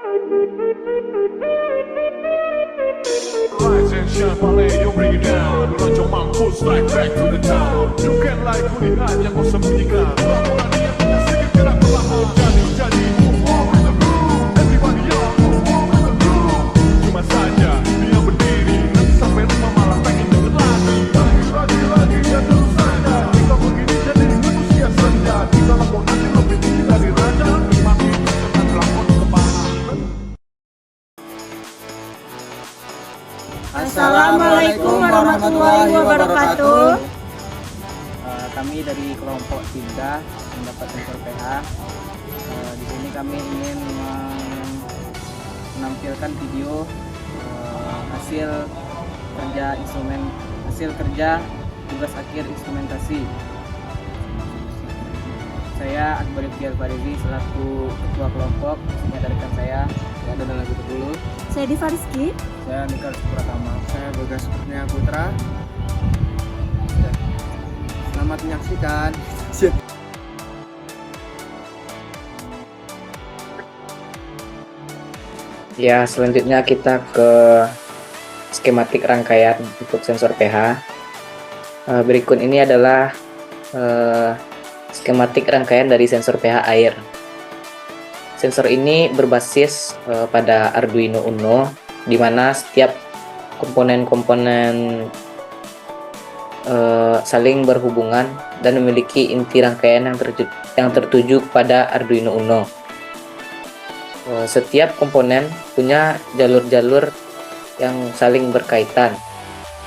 Rise and shine, ballet, you bring it down. Lonjong mampu, strike back to the town. You can like kulihat yang kau sembunyikan. Laporan yang sedikit gerak perlahan. Jadi, move on with the groove. Everybody on, move on with the groove. Cuma saja, dia berdiri. Nanti sampai rumah malah pengen deket lagi. Lagi, dan terus saja. Kita begini jadi manusia senja. Kita lapor nanti lebih tinggi dari raja. Makin dengan pelakon kepala. Assalamualaikum warahmatullahi wabarakatuh. Kami dari kelompok 3 mendapat sensor pH. Di sini kami ingin menampilkan video hasil kerja tugas akhir instrumentasi. Saya Akbar Iqbal Farizi selaku ketua kelompok, dari rekan saya ada lagi dulu. Saya Diva Rizky. Saya Nikar Pratama. Saya Bagas Kurnia Putra. Selamat menyaksikan. Ya, selanjutnya kita ke skematik rangkaian untuk sensor pH. Berikut ini adalah skematik rangkaian dari sensor pH air. Sensor ini berbasis pada Arduino Uno, di mana setiap komponen-komponen saling berhubungan dan memiliki inti rangkaian yang tertuju pada Arduino Uno. Setiap komponen punya jalur-jalur yang saling berkaitan,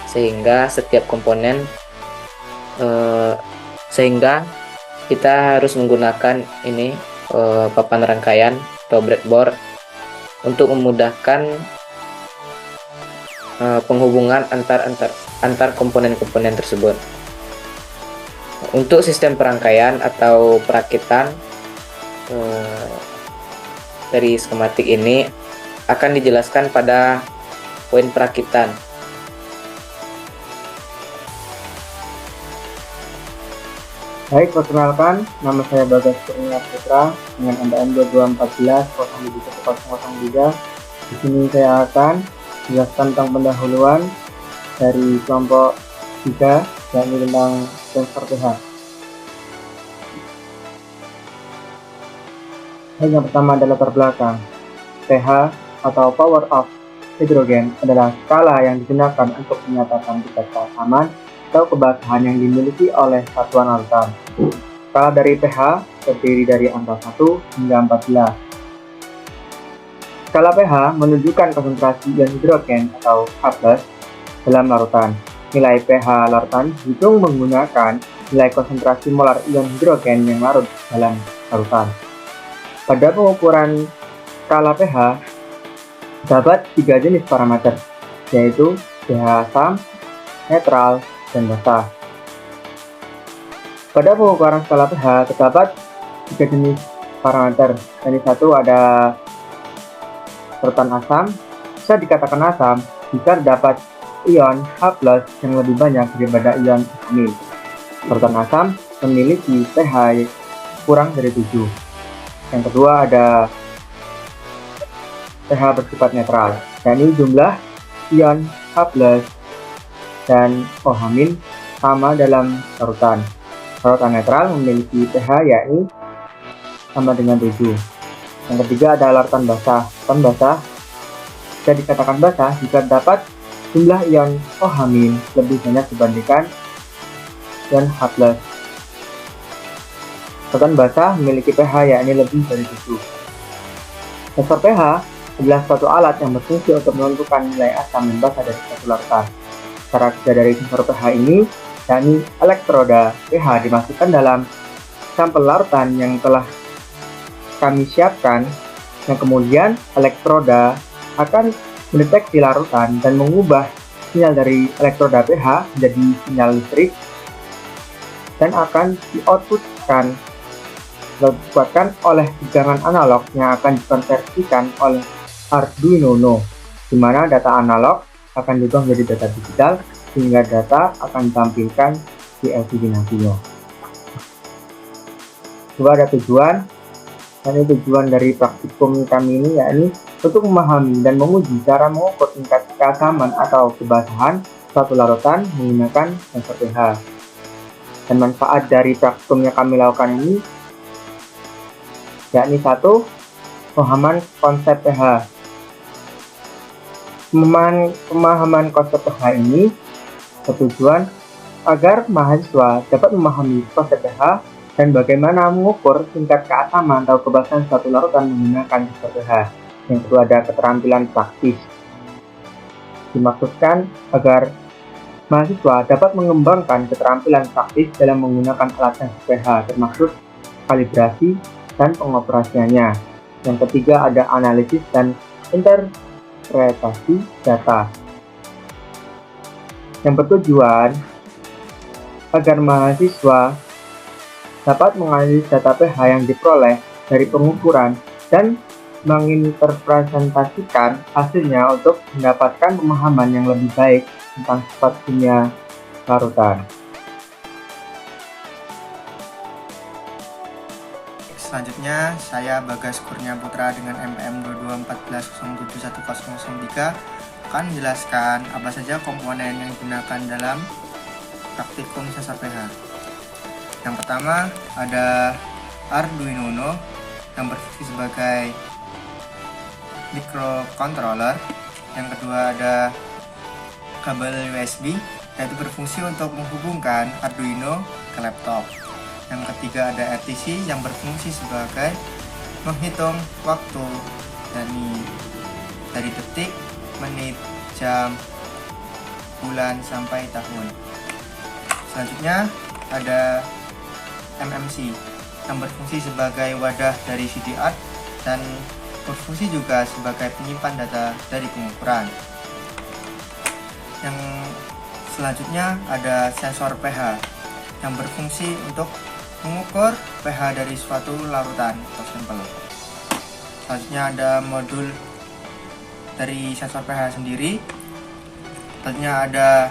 sehingga sehingga kita harus menggunakan ini papan rangkaian atau breadboard untuk memudahkan penghubungan antar komponen-komponen tersebut. Untuk sistem perangkaian atau perakitan dari skematik ini akan dijelaskan pada poin perakitan. Baik, perkenalkan, nama saya Bagas Kurnia Putra dengan NDM 2214-071003. Di sini saya akan menjelaskan tentang pendahuluan dari kelompok 3, yakni tentang sensor pH. Yang pertama adalah latar belakang. pH atau power of hidrogen adalah skala yang digunakan untuk menyatakan tingkat keasaman atau kebasahan yang dimiliki oleh satuan larutan. Skala dari pH terdiri dari angka 1 hingga 14. Skala pH menunjukkan konsentrasi ion hidrogen atau H+ dalam larutan. Nilai pH larutan dihitung menggunakan nilai konsentrasi molar ion hidrogen yang larut dalam larutan. Pada pengukuran skala pH terdapat 3 jenis parameter, yaitu pH asam, netral, dan basah. Pada pengukuran skala pH terdapat 3 jenis parameter. Yang satu ada larutan asam. Bisa dikatakan asam jika terdapat ion H+ yang lebih banyak daripada ion amil. Larutan asam memiliki pH kurang dari 7. Yang kedua ada pH bersifat netral, yakni jumlah ion H+ dan OH- sama dalam larutan. Larutan netral memiliki pH yakni sama dengan 7. Yang ketiga adalah larutan basah. Larutan basah bisa dikatakan basah jika terdapat jumlah ion OH- lebih banyak dibandingkan ion H+. Larutan basah memiliki pH yakni lebih dari 7. Sensor pH adalah suatu alat yang berfungsi untuk menentukan nilai asam dan basa dari suatu larutan. Cara kerja dari sensor pH ini, yakni elektroda pH dimasukkan dalam sampel larutan yang telah kami siapkan, yang kemudian elektroda akan mendeteksi larutan dan mengubah sinyal dari elektroda pH menjadi sinyal listrik dan akan dibuatkan oleh tegangan analog yang akan dikonversikan oleh Arduino Uno, di mana data analog akan diubah menjadi data digital sehingga data akan ditampilkan di LCD nantinya. Kedua ada tujuan, dan tujuan dari praktikum kami ini yakni untuk memahami dan menguji cara mengukur tingkat keasaman atau kebasahan suatu larutan menggunakan sensor pH. Dan manfaat dari praktikum yang kami lakukan ini yakni 1. Pemahaman konsep pH. Pemahaman konsep pH ini bertujuan agar mahasiswa dapat memahami konsep pH dan bagaimana mengukur tingkat keasaman atau kebasahan suatu larutan menggunakan sensor pH. Yang kedua, ada keterampilan praktis. Dimaksudkan agar mahasiswa dapat mengembangkan keterampilan praktis dalam menggunakan alat sensor pH, termasuk kalibrasi dan pengoperasiannya. Yang ketiga, ada analisis dan interpretasi data. Yang bertujuan agar mahasiswa dapat menganalisis data pH yang diperoleh dari pengukuran dan menginterpretasikan hasilnya untuk mendapatkan pemahaman yang lebih baik tentang sifat kimia larutan. Selanjutnya, saya Bagas Kurnia Putra dengan MPM 2214071003 akan menjelaskan apa saja komponen yang digunakan dalam praktikum sensor pH. Yang pertama ada Arduino Uno yang berfungsi sebagai microcontroller. Yang kedua ada kabel USB yaitu berfungsi untuk menghubungkan Arduino ke laptop. Yang ketiga ada RTC yang berfungsi sebagai menghitung waktu dari detik, menit, jam, bulan sampai tahun. Selanjutnya ada MMC yang berfungsi sebagai wadah dari CDR dan berfungsi juga sebagai penyimpan data dari pengukuran. Yang selanjutnya ada sensor pH yang berfungsi untuk mengukur pH dari suatu larutan atau sampel. Selanjutnya ada modul dari sensor pH sendiri. Selanjutnya ada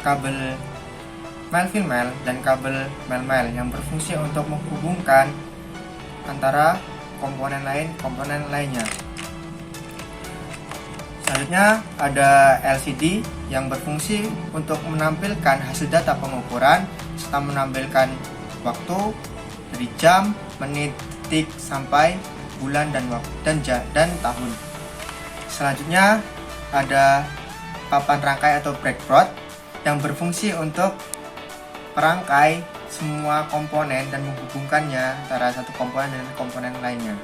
kabel male-female dan kabel male-male yang berfungsi untuk menghubungkan antara komponen lainnya. Selanjutnya ada LCD yang berfungsi untuk menampilkan hasil data pengukuran serta menampilkan waktu dari jam, menit, detik sampai bulan dan tahun. Selanjutnya ada papan rangkai atau breadboard yang berfungsi untuk merangkai semua komponen dan menghubungkannya antara satu komponen dengan komponen lainnya.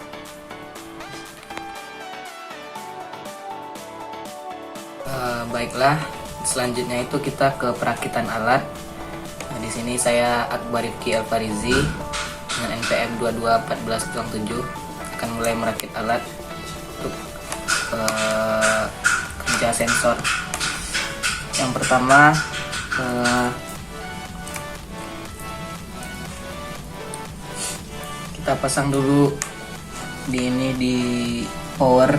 Baiklah, selanjutnya itu kita ke perakitan alat. Nah, di sini saya Akbar Rifki Elfarizi dengan NPM 221407 akan mulai merakit alat untuk kerja sensor. Yang pertama kita pasang dulu di power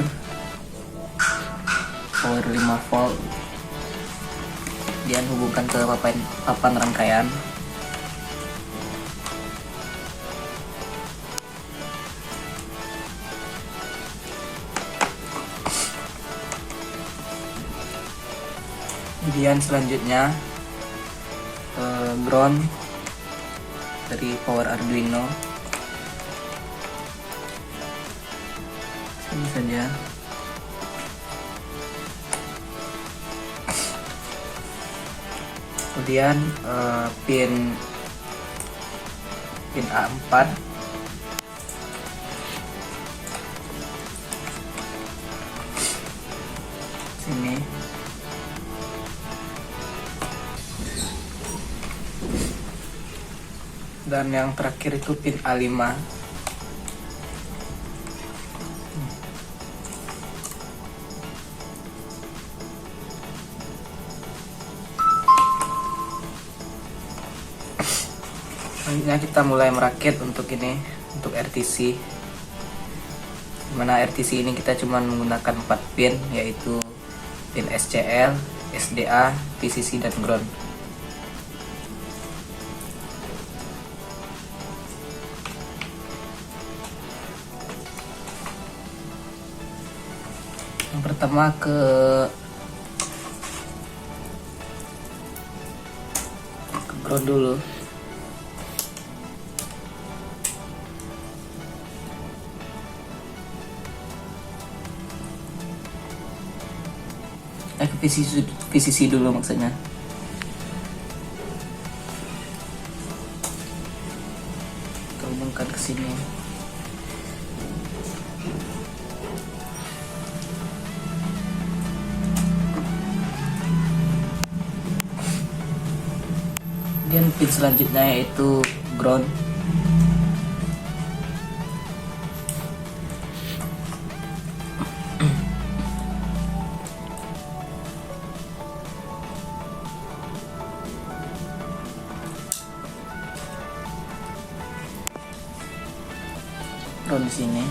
5 volt, kemudian hubungkan ke papan rangkaian. Kemudian selanjutnya ground dari power Arduino ini saja. Kemudian pin A4 sini. Dan yang terakhir itu pin A5. Selanjutnya kita mulai merakit untuk RTC. Dimana RTC ini kita cuma menggunakan 4 pin, yaitu pin SCL, SDA, VCC dan ground. Yang pertama ke ground dulu. Ke VCC dulu maksudnya. Kita hubungkan ke sini. Kemudian pin selanjutnya yaitu ground. Ground di sini.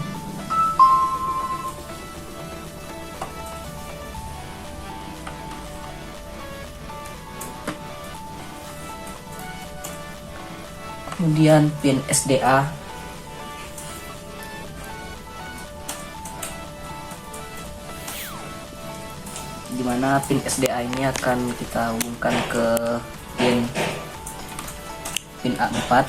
Kemudian pin SDA, dimana pin SDA ini akan kita hubungkan ke pin A4.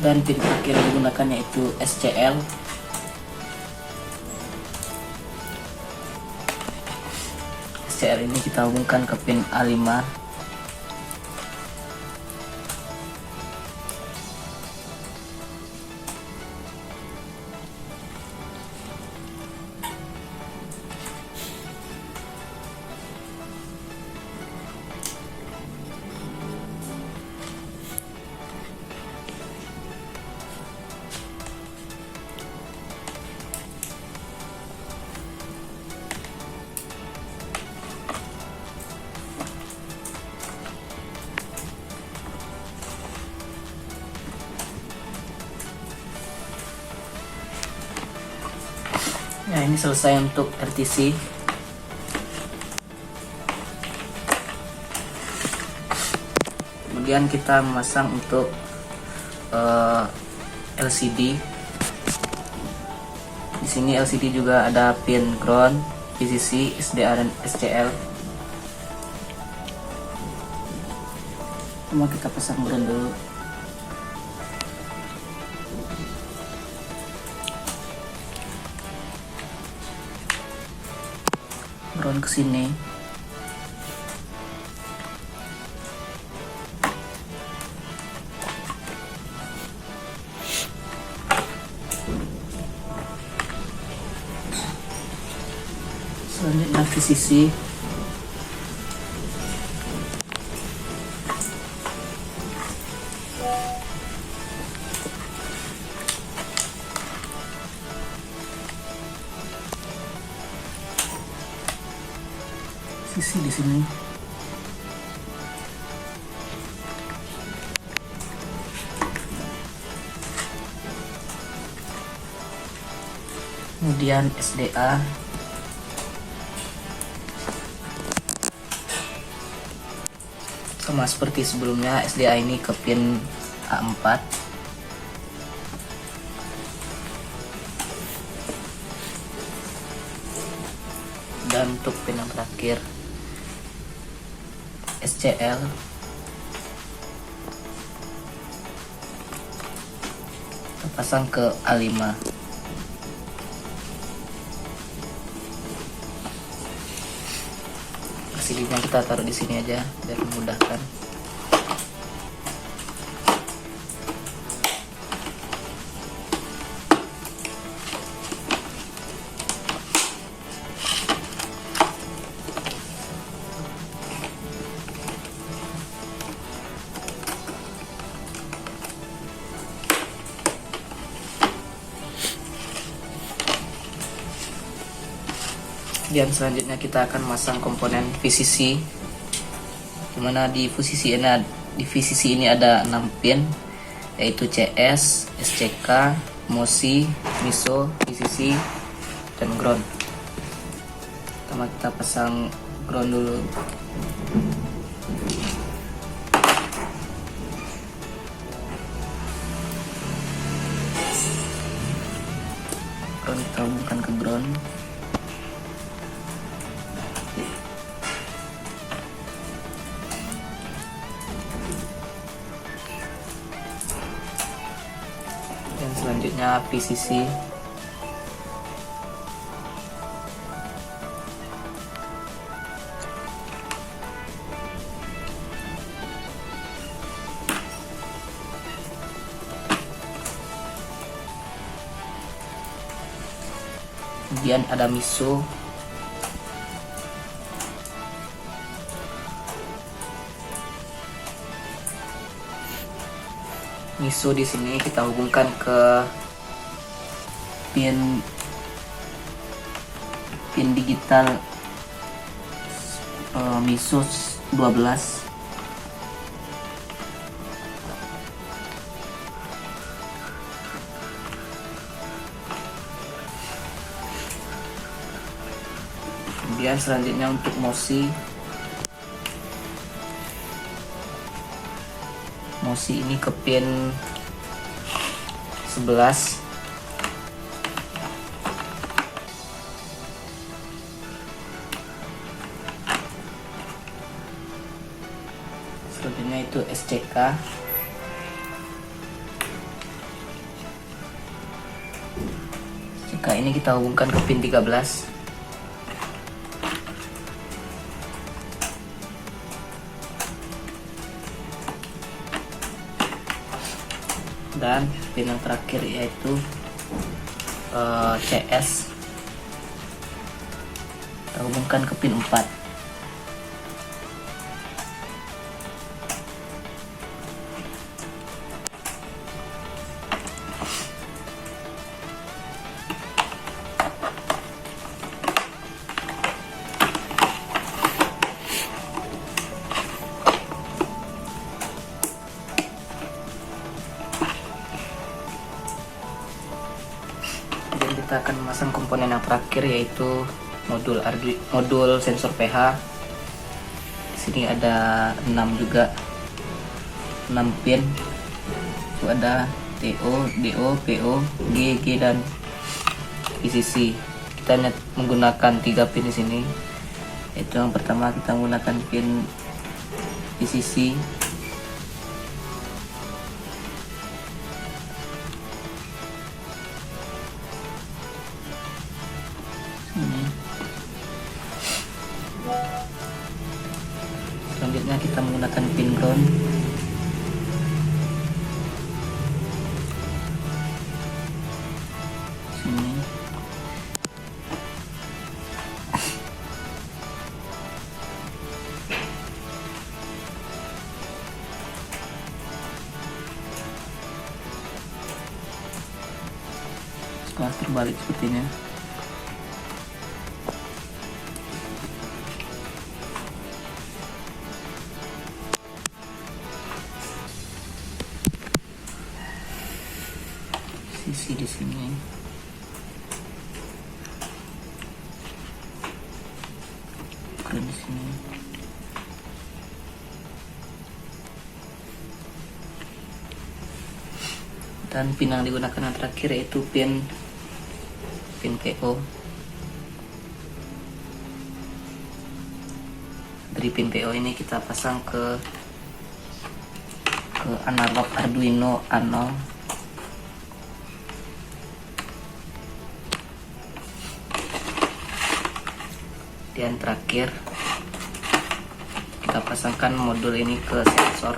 Dan pin terakhir yang digunakan yaitu SCL. SCL ini kita hubungkan ke pin A5. Ya, ini selesai untuk RTC. Kemudian kita memasang untuk LCD. Di sini LCD juga ada pin ground, VCC, SDA dan SCL. Cuma kita pasang ground dulu. Ground ke sini. Selanjutnya VCC. Sisi di sini. Kemudian SDA. Sama seperti sebelumnya, SDA ini ke pin A4. Dan untuk pin yang terakhir SCL. Kita pasang ke A5. LCD-nya kita taruh di sini aja biar memudahkan. Dan selanjutnya kita akan masang komponen VCC, dimana di VCC ini ada 6 pin, yaitu CS, SCK, MOSI, MISO, VCC, dan ground. Pertama kita pasang ground dulu. sinkron kita hubungkan ke ground. Dan selanjutnya PCC. Kemudian ada MISO. MISO di sini kita hubungkan ke pin digital MISO 12. Kemudian selanjutnya untuk MOSI ini ke pin 11. Selanjutnya itu SCK. SCK ini kita hubungkan ke pin 13. Dan pin yang terakhir yaitu CS, kita hubungkan ke pin 4. Kita akan memasang komponen yang terakhir yaitu modul sensor pH. Di sini ada 6 juga, 6 pin. Itu ada TO, DO, PO, G, dan PCC. Kita menggunakan 3 pin di sini. Yaitu yang pertama kita menggunakan pin PCC. Selanjutnya kita menggunakan pin ground. Sini. Setelah terbalik sepertinya. Sisi di sini. Keren di sini. Dan pin yang digunakan yang terakhir yaitu pin PO. Dari pin PO ini kita pasang ke analog Arduino A0. Dan terakhir kita pasangkan modul ini ke sensor.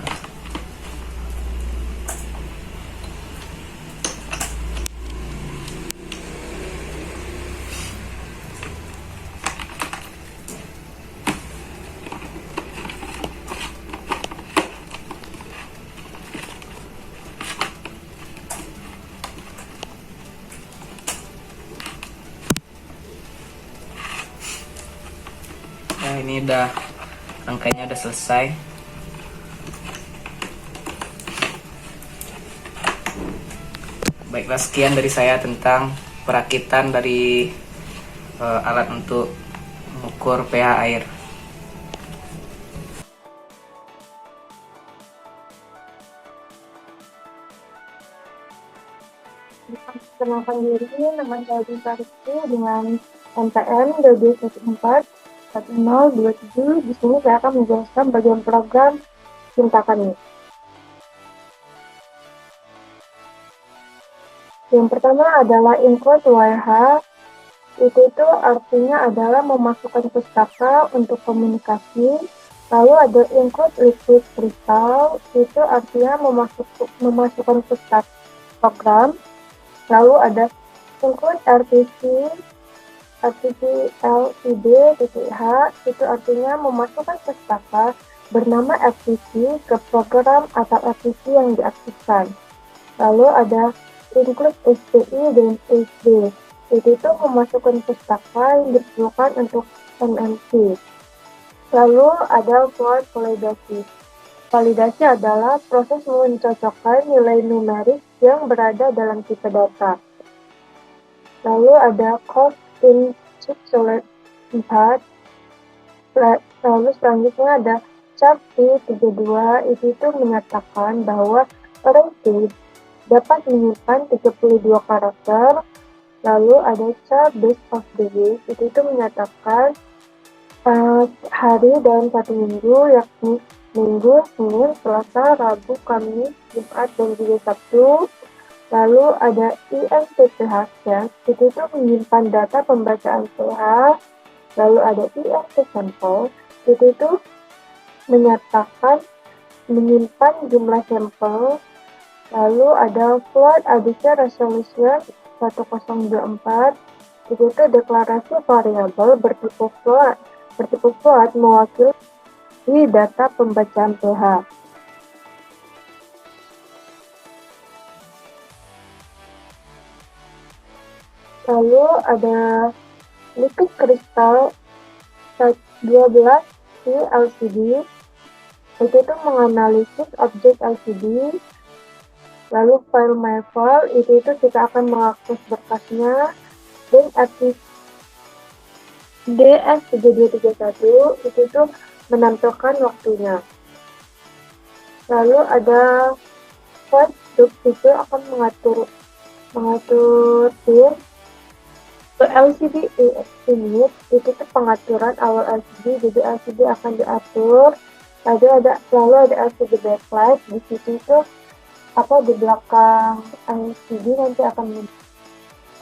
Nah, ini udah rangkaiannya udah selesai. Baiklah, sekian dari saya tentang perakitan dari alat untuk mengukur pH air. Perkenalkan diri, nama saya Diva Rizky dengan NPM 2214-1027. Di sini saya akan menjelaskan bagian program Cinta Kami. Yang pertama adalah include WH. Itu artinya adalah memasukkan pustaka untuk komunikasi. Lalu ada include liquid crystal, itu artinya memasukkan pustaka program. Lalu ada include RTC-LID.H, itu artinya memasukkan pustaka bernama RTC ke program atau RTC yang diaktifkan. Lalu ada include SPI dan SD, itu memasukkan pustaka yang diperlukan untuk MMC. Lalu ada word validasi. Validasi adalah proses mencocokkan nilai numerik yang berada dalam tipe data. Lalu ada code in subsolid 4. Lalu selanjutnya ada chart P32, itu menyatakan bahwa array dapat menyimpan 32 karakter. Lalu ada chart base of the week, itu menyatakan hari dalam satu minggu, yakni Minggu, Senin, Selasa, Rabu, Kamis, Jumat, dan juga Sabtu. Lalu ada INTPH set, itu menyimpan data pembacaan pH. Lalu ada INT sampel, itu menyatakan menyimpan jumlah sampel. Lalu ada float addition resolution 1024, itu deklarasi variabel bertipe float mewakili data pembacaan pH. Lalu ada liquid crystal 12 di LCD, itu menganalisis objek LCD. Lalu file my file, itu kita akan mengakses berkasnya. Dan DS7231, itu menampilkan waktunya. Lalu ada void loop, itu akan mengatur pin. LCD unit, itu pengaturan awal LCD, jadi LCD akan diatur. Lalu ada LCD backlight, di situ di belakang LCD nanti akan muncul.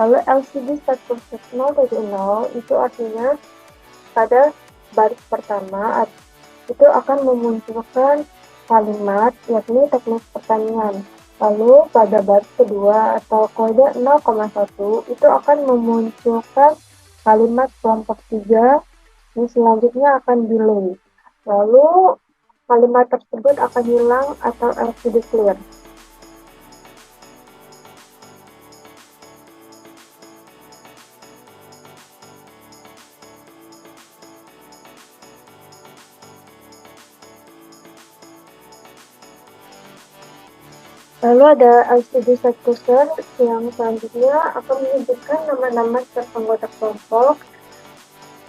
Lalu LCD start process 0.0, itu artinya pada baris pertama itu akan memunculkan kalimat, yakni teknik pertanian. Lalu pada baris kedua atau kode 0,1 itu akan memunculkan kalimat kelompok 3, yang selanjutnya akan delay. Lalu kalimat tersebut akan hilang atau LCD clear. Lalu ada LCD set cursor yang selanjutnya akan menunjukkan nama-nama setiap anggota kelompok.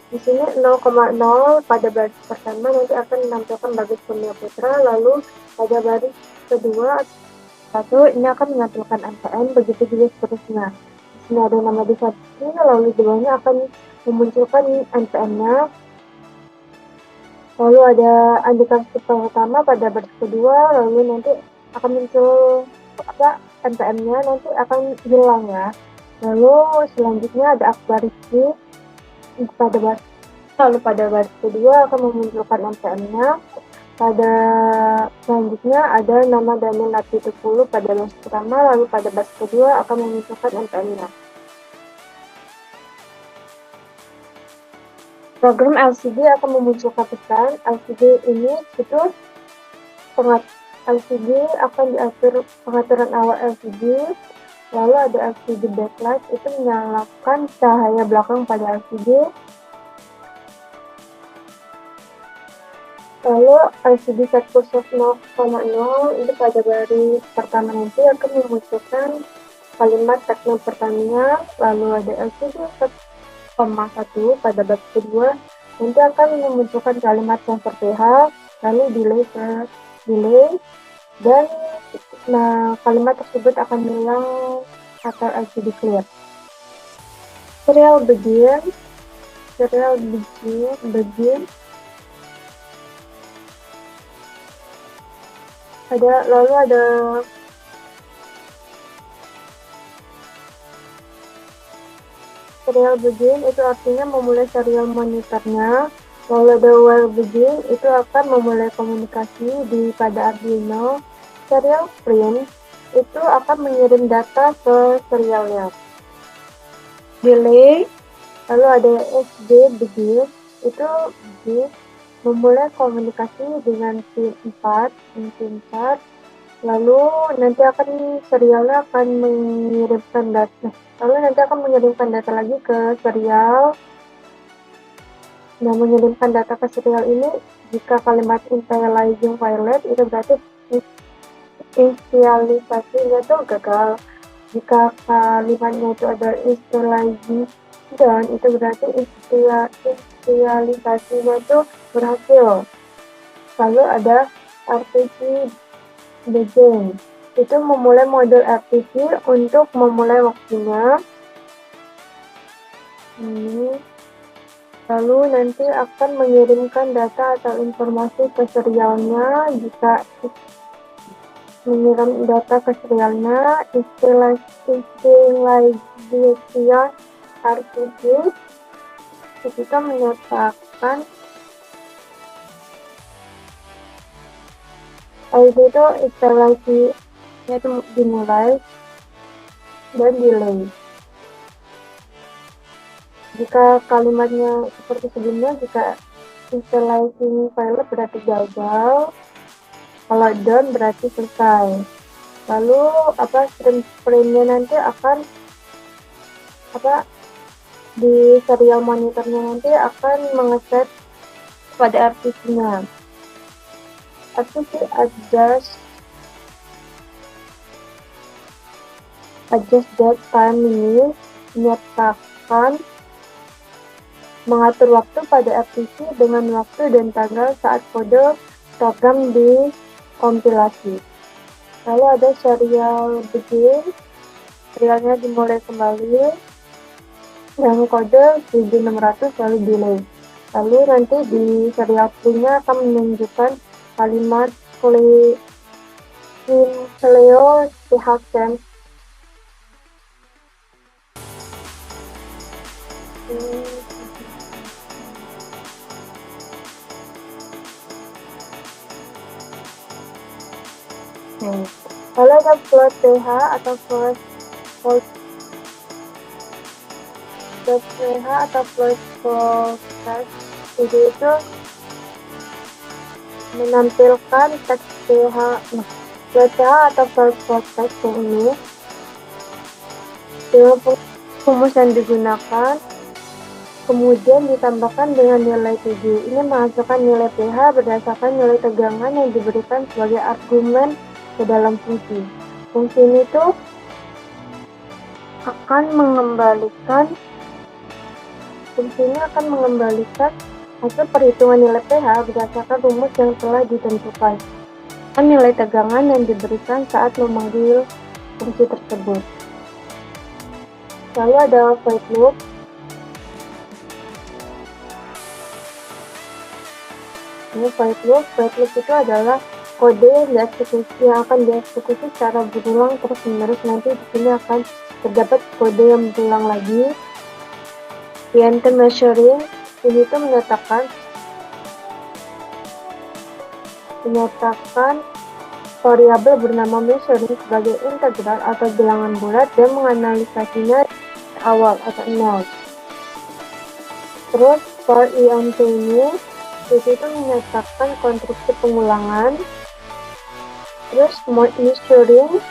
Di sini 0,0 pada baris pertama nanti akan menampilkan baris Kurnia Putra, lalu pada baris kedua ini akan menampilkan NPM, begitu juga seterusnya. Di sini ada nama divisi, lalu di bawahnya akan memunculkan NPM-nya. Lalu ada andikan pertama pada baris kedua, lalu nanti akan muncul NPM-nya, nanti akan hilang ya. Lalu selanjutnya ada Akbar Rizky pada baris kedua akan memunculkan NPM-nya. Pada selanjutnya ada nama Daniel Napi 10 pada baris pertama, lalu pada baris kedua akan memunculkan NPM-nya. Program LCD akan memunculkan pesan LCD ini LCD akan diatur pengaturan awal LCD. Lalu ada LCD backlight, itu menyalakan cahaya belakang pada LCD. Lalu LCD set cursor 0,0 itu pada baris pertama nanti akan memunculkan kalimat teknik pertanian. Lalu ada LCD set 1 pada baris kedua nanti akan memunculkan kalimat sensor pH, lalu delay dan kalimat tersebut akan hilang atau LCD clear. Serial begin, lalu ada serial begin itu artinya memulai serial monitornya. Lalu ada while begin itu akan memulai komunikasi pada Arduino. Serial print itu akan mengirim data ke serialnya. Delay, lalu ada SD begin itu memulai komunikasi dengan pin 4, lalu nanti serialnya akan mengirimkan data. Lalu nanti akan mengirimkan data lagi ke serial. Nah, mengirimkan data ke serial ini, jika kalimat initializing violet itu berarti inisialisasinya itu gagal. Jika kalimatnya itu ada initializing dan itu berarti inisialisasinya itu berhasil. Lalu ada RTC begin, itu memulai modul RTC untuk memulai waktunya. Lalu nanti akan mengirimkan data atau informasi ke serialnya. Jika mengirim data ke serialnya, initialization RTC kita menyatakan itu instalasinya itu dimulai dan delay. Jika kalimatnya seperti sebelumnya, jika installation file berarti gagal, kalau done berarti selesai. Lalu sprintnya nanti akan di serial monitornya nanti akan mengeset pada RTC-nya. RTC adjust that time ini menyatakan mengatur waktu pada RTC dengan waktu dan tanggal saat kode program dikompilasi. Lalu ada serial begin, serialnya dimulai kembali dan kode 1600 lalu delay. Lalu nanti di serial print-nya akan menunjukkan kalimat Cleo Haken. Lalu ada float PH atau float text, jadi itu menampilkan teks PH. Float PH atau float text ini dengan rumus yang digunakan kemudian ditambahkan dengan nilai 7. Ini menghasilkan nilai pH berdasarkan nilai tegangan yang diberikan sebagai argumen ke dalam fungsi. Fungsi ini tuh akan mengembalikan hasil perhitungan nilai pH berdasarkan rumus yang telah ditentukan dan nilai tegangan yang diberikan saat memanggil fungsi tersebut. Lalu ada void loop. Ini void loop itu adalah kode yang akan dieksekusi secara berulang terus-menerus. Nanti di sini akan terdapat kode yang berulang lagi. PNT measuring ini itu menyatakan variabel bernama measuring sebagai integral atau bilangan bulat dan menganalisasinya awal atau nol. Terus for IONT ini itu menyatakan konstruksi pengulangan. Terus measuring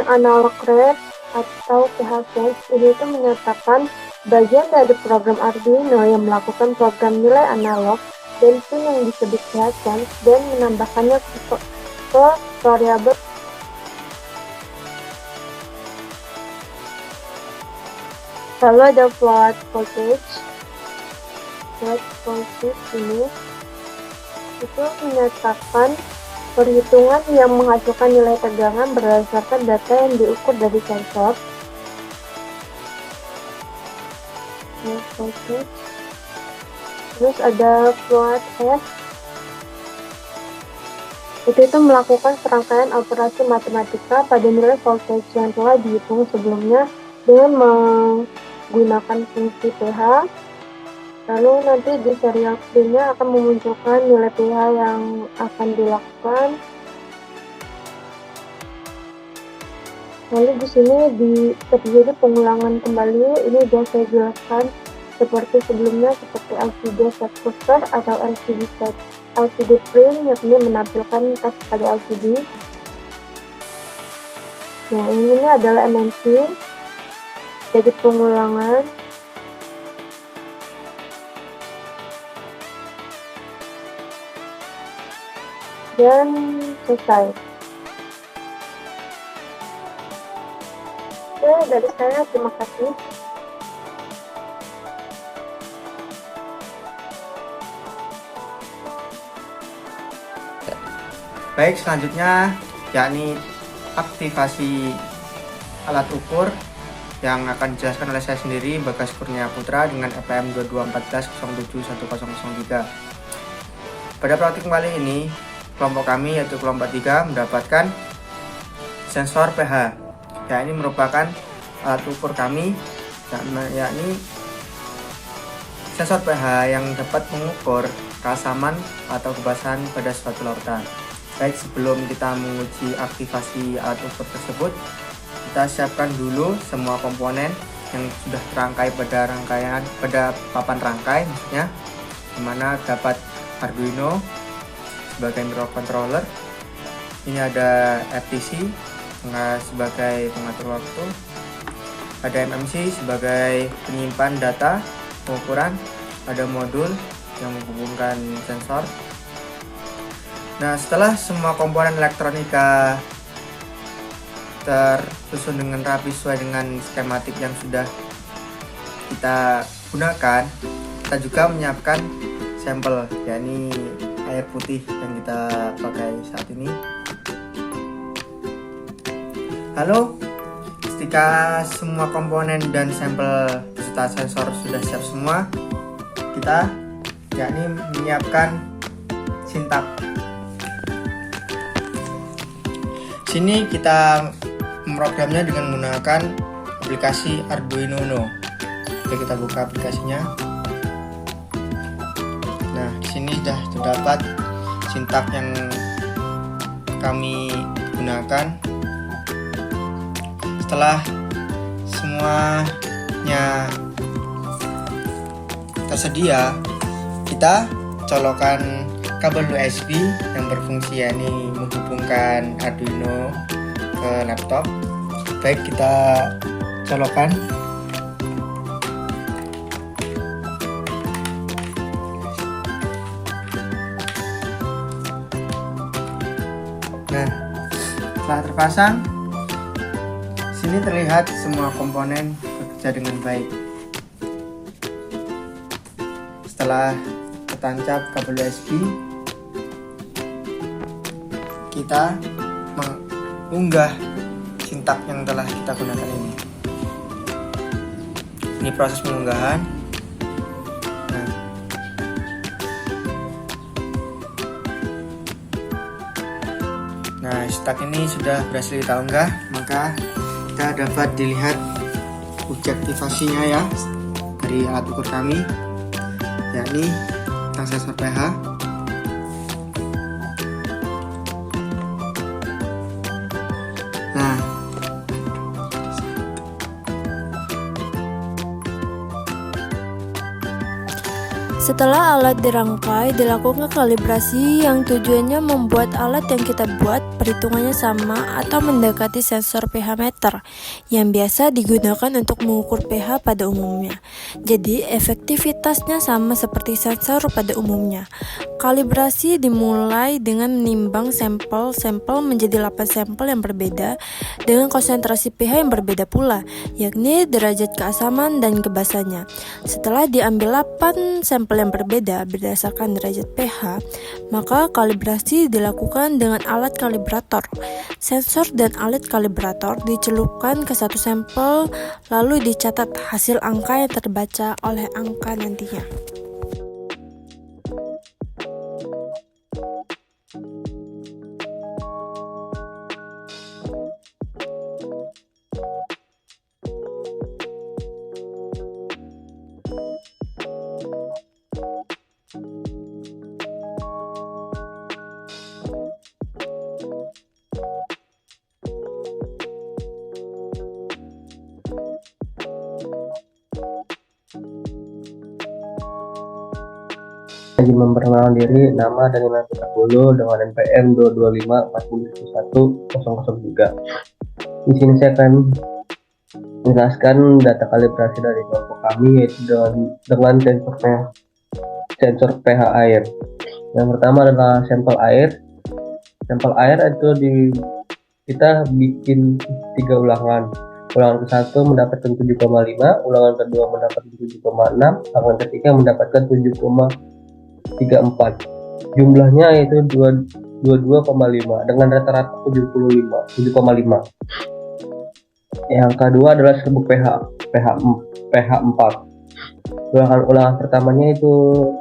analog rate atau PHS ini itu menyatakan bagian dari program Arduino yang melakukan program nilai analog dan pin yang disebut PHS dan menambahkannya ke variabel. Lalu ada float voltage ini itu menyatakan perhitungan yang menghasilkan nilai tegangan berdasarkan data yang diukur dari sensor. Terus ada float S. Itu melakukan serangkaian operasi matematika pada nilai voltage yang telah dihitung sebelumnya dengan menggunakan fungsi pH. Lalu nanti di serial screen-nya akan memunculkan nilai pH yang akan dilakukan. Lalu di sini terjadi pengulangan kembali. Ini sudah saya jelaskan seperti sebelumnya, seperti LCD set booster atau LCD print, yakni menampilkan teks pada LCD. Nah, ini adalah MMC, jadi pengulangan. Dan selesai. Oke, dari saya terima kasih. Baik, selanjutnya yakni aktivasi alat ukur yang akan dijelaskan oleh saya sendiri, Bagas Kurnia Putra, dengan EPM 2214071003. Pada praktik kali ini, kelompok kami yaitu kelompok 3 mendapatkan sensor pH, yakni merupakan alat ukur kami, yakni sensor pH yang dapat mengukur keasaman atau kebasahan pada suatu lautan. Baik, sebelum kita menguji aktivasi alat ukur tersebut, kita siapkan dulu semua komponen yang sudah terangkai pada papan rangkai, maksudnya, dimana dapat Arduino sebagai microcontroller. Ini ada RTC sebagai pengatur waktu, ada MMC sebagai penyimpan data pengukuran, ada modul yang menghubungkan sensor. Nah, setelah semua komponen elektronika tersusun dengan rapi sesuai dengan skematik yang sudah kita gunakan, kita juga menyiapkan sampel, yakni air putih yang kita pakai saat ini. Lalu, ketika semua komponen dan sampel beserta sensor sudah siap semua, kita yakni menyiapkan sintak. Sini kita memprogramnya dengan menggunakan aplikasi Arduino Uno. Oke, kita buka aplikasinya. Nah, di sini sudah terdapat sintak yang kami gunakan. Setelah semuanya tersedia, kita colokan kabel USB yang berfungsi yakni menghubungkan Arduino ke laptop. Baik, kita colokan. Nah, setelah terpasang, sini terlihat semua komponen bekerja dengan baik. Setelah tertancap kabel USB, kita mengunggah sintak yang telah kita gunakan ini. Ini proses pengunggahan. Nah, sintak ini sudah berhasil kita unggah, maka kita dapat dilihat objektivasinya ya dari alat ukur kami, yakni sensor pH. Nah, setelah alat dirangkai, dilakukan kalibrasi yang tujuannya membuat alat yang kita buat perhitungannya sama atau mendekati sensor pH meter yang biasa digunakan untuk mengukur pH pada umumnya. Jadi efektivitasnya sama seperti sensor pada umumnya. Kalibrasi dimulai dengan menimbang sampel menjadi 8 sampel yang berbeda dengan konsentrasi pH yang berbeda pula, yakni derajat keasaman dan kebasannya. Setelah diambil 8 sampel yang berbeda berdasarkan derajat pH, maka kalibrasi dilakukan dengan alat kalibrator. Sensor dan alat kalibrator dicelupkan ke satu sampel, lalu dicatat hasil angka yang terbaca oleh angka nantinya. Izin memperkenalkan diri, nama dan email kita dulu dengan NPM 225411003. Di sini saya akan menjelaskan data kalibrasi dari kelompok kami, yaitu dengan sensor pH air. Yang pertama adalah sampel air. Sampel air itu kita bikin 3 ulangan. Ulangan ke-1 mendapatkan 7,5, ulangan kedua mendapatkan 7,6, ulangan ketiga mendapatkan 7,34. Jumlahnya yaitu 22,5 dengan rata-rata 7,5. Yang kedua adalah serbuk pH 4. Ulangan pertamanya itu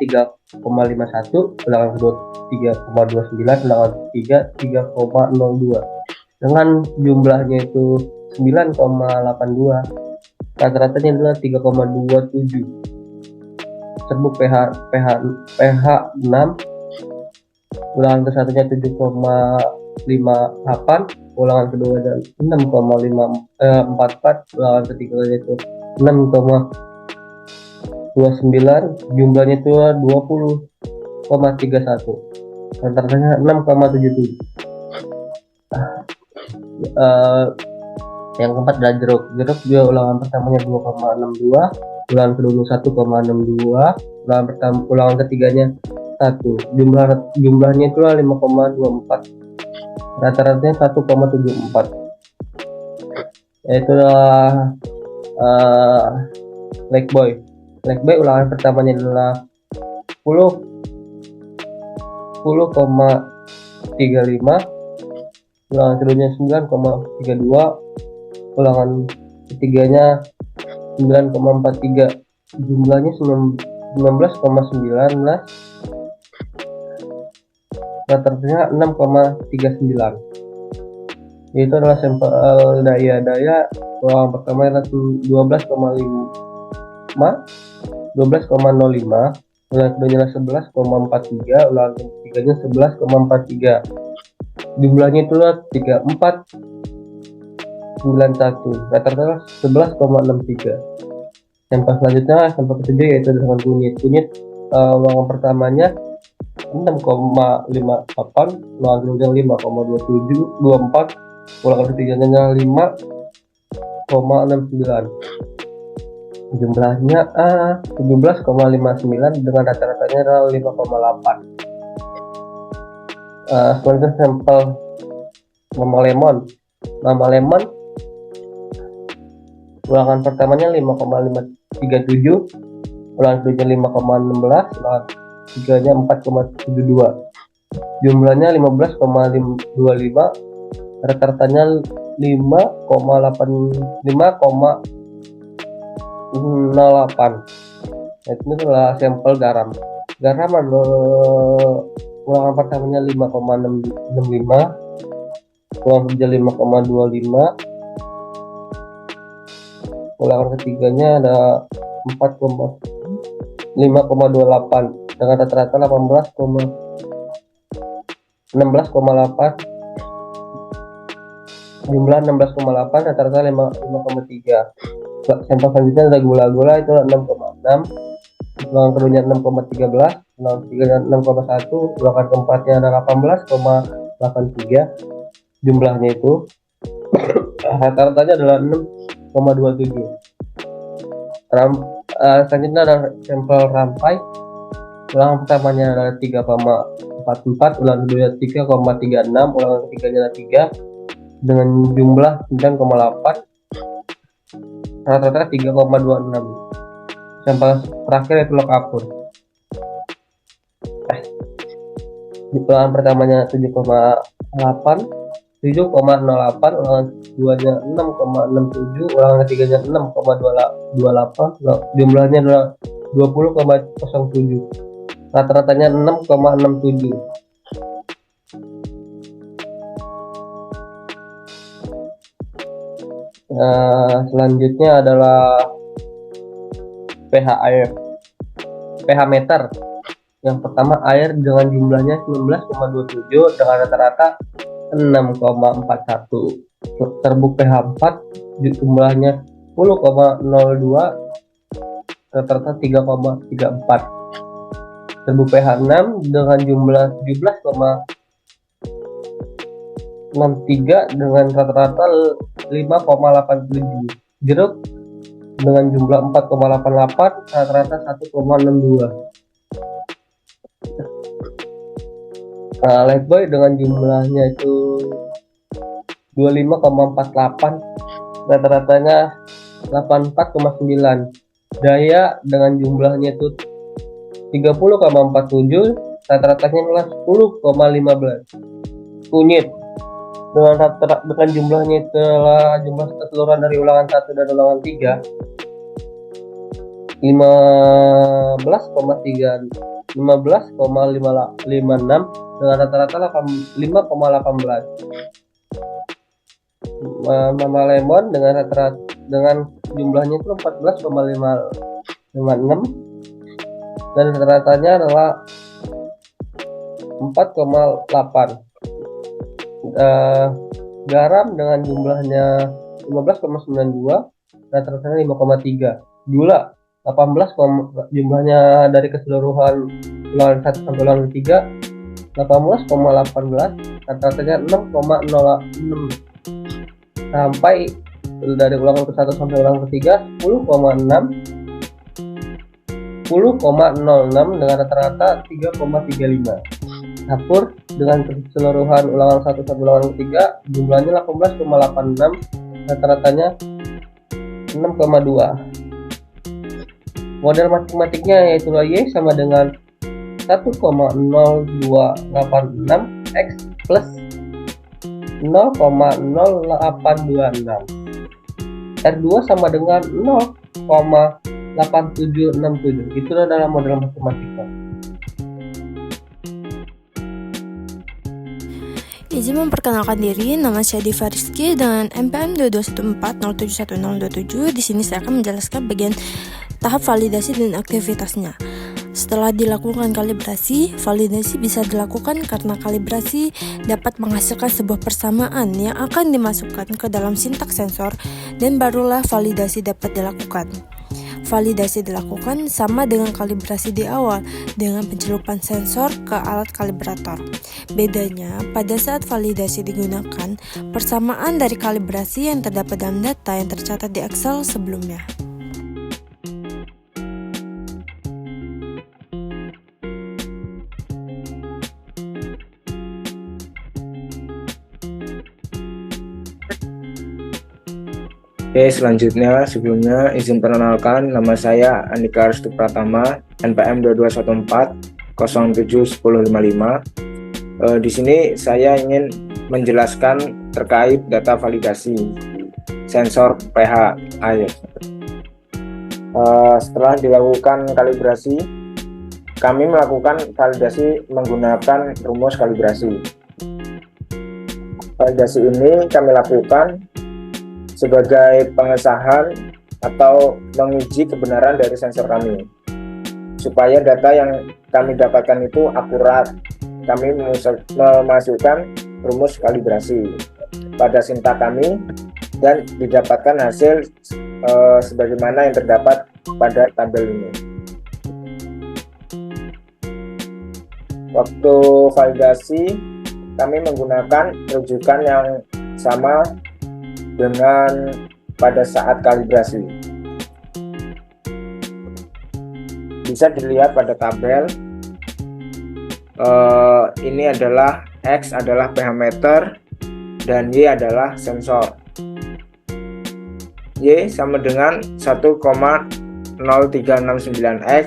3,51, ulangan kedua 3,29, ulangan ketiga 3,02. Dengan jumlahnya itu 9,82. Rata-ratanya adalah 3,27. Serbuk pH 6, ulangan ke-1-nya 7,58, ulangan kedua ada 6,44, ulangan ketiganya itu 6,29, jumlahnya itu 20,31, rata-ratanya 6,77. Yang keempat adalah jeruk juga ulangan pertamanya 2,62, ulangan kedua 1,62, ulangan ketiganya 1. Jumlahnya itu 5,24. Rata-ratanya 1,74. Yaitu Black Boy ulangan pertamanya adalah 10,35, ulangan keduanya 9,32, ulangan ketiganya 9,43, jumlahnya 19,19, rata-ratanya 6,39. Itu adalah sampel daya ulangan pertama adalah 12,05, ulangan keduanya 11,43, ulangan ketiganya 11,43, jumlahnya itu 34,91, rata-rata 11,63. Sampel selanjutnya, sampel ketiga yaitu dengan kunyit. Ulangan pertamanya 6,58, ulangan keduanya 5,24, ulangan ketiganya 5,69. Jumlahnya 17,59 dengan rata-ratanya adalah 5,8. Selanjutnya sampel Mama Lemon, ulangan pertamanya 5,537, ulangan keduanya 5,16, ulangan ketiganya 4,72, jumlahnya 15,25, rata-ratanya 5,08. Itu adalah sampel garam ulangan pertamanya 5,65, ulangan ketiga 5,25, ulangan ketiganya ada 5,28 dengan rata-rata 16,8, jumlah 16,8, rata-rata 5,3. Sampel selanjutnya ada gula itu 6,6, ulangan keduanya 6,13, ulangan ketiganya 6,1, ulangan keempatnya ada 18,83, jumlahnya itu rata-ratanya adalah 6,27. Selanjutnya ada sampel rampai. Ulangan pertamanya adalah 3,44, ulangan kedua 3,36, ulangan ketiganya adalah 3 dengan jumlah 9,8, rata-rata 3,26. Sampel terakhir itu log akur. Ulangan pertamanya 7,08, ulangan keduanya 6,67, ulangan ketiganya 6,28, jumlahnya adalah 20,07, rata-ratanya 6,67. Selanjutnya adalah pH air, pH meter. Yang pertama, air dengan jumlahnya 19,27 dengan rata-rata 6,41. Serbuk pH 4 jumlahnya 10,02, rata-rata 3,34. Serbuk pH 6 dengan jumlah 17,63 dengan rata-rata 5,87. Jeruk dengan jumlah 4,88, rata-rata 1,62. Lifebuoy dengan jumlahnya itu 25,48, rata-ratanya 84,9. Daya dengan jumlahnya itu 30,47, rata-ratanya adalah 10,15. Kunyit dengan jumlahnya itulah jumlah keseluruhan dari ulangan 1 dan ulangan 3 15,56 dengan rata-rata 5,18. Mama lemon dengan rata-rata dengan jumlahnya itu 14,56 dan rata-ratanya adalah 4,8. Garam dengan jumlahnya 15,92, rata-ratanya 5,3. Gula 18, jumlahnya dari keseluruhan ulangan 1 sampai ulangan 3 18,18, rata-ratanya 6,06. Sampai dari ulangan ke 1 sampai ulangan ketiga 10,06 dengan rata-rata 3,35. Dapur dengan keseluruhan ulangan 1 sampai ulangan ketiga jumlahnya 18,86, rata-ratanya 6,2. Model matematiknya yaitu Y sama dengan 1,0286 X plus 0,0826. R2 sama dengan 0,8767. Itu adalah model matematika. Izin memperkenalkan diri, nama saya Diva Rizky dengan NPM 2214071027. Di sini saya akan menjelaskan bagian tahap validasi dan aktivitasnya. Setelah dilakukan kalibrasi, validasi bisa dilakukan karena kalibrasi dapat menghasilkan sebuah persamaan yang akan dimasukkan ke dalam sintaks sensor dan barulah validasi dapat dilakukan. Validasi dilakukan sama dengan kalibrasi di awal dengan pencelupan sensor ke alat kalibrator. Bedanya, pada saat validasi digunakan, persamaan dari kalibrasi yang terdapat dalam data yang tercatat di Excel sebelumnya. Oke, selanjutnya sebelumnya izin perkenalkan, nama saya Andika Restu Pratama, NPM 2214071055. Di sini saya ingin menjelaskan terkait data validasi sensor pH air. Setelah dilakukan kalibrasi, kami melakukan validasi menggunakan rumus kalibrasi. Validasi ini kami lakukan sebagai pengesahan atau menguji kebenaran dari sensor kami. Supaya data yang kami dapatkan itu akurat, kami memasukkan rumus kalibrasi pada sintak kami dan didapatkan hasil sebagaimana yang terdapat pada tabel ini. Waktu validasi kami menggunakan rujukan yang sama dengan pada saat kalibrasi. Bisa dilihat pada tabel, ini adalah X adalah pH meter dan Y adalah sensor. Y sama dengan 1,0369X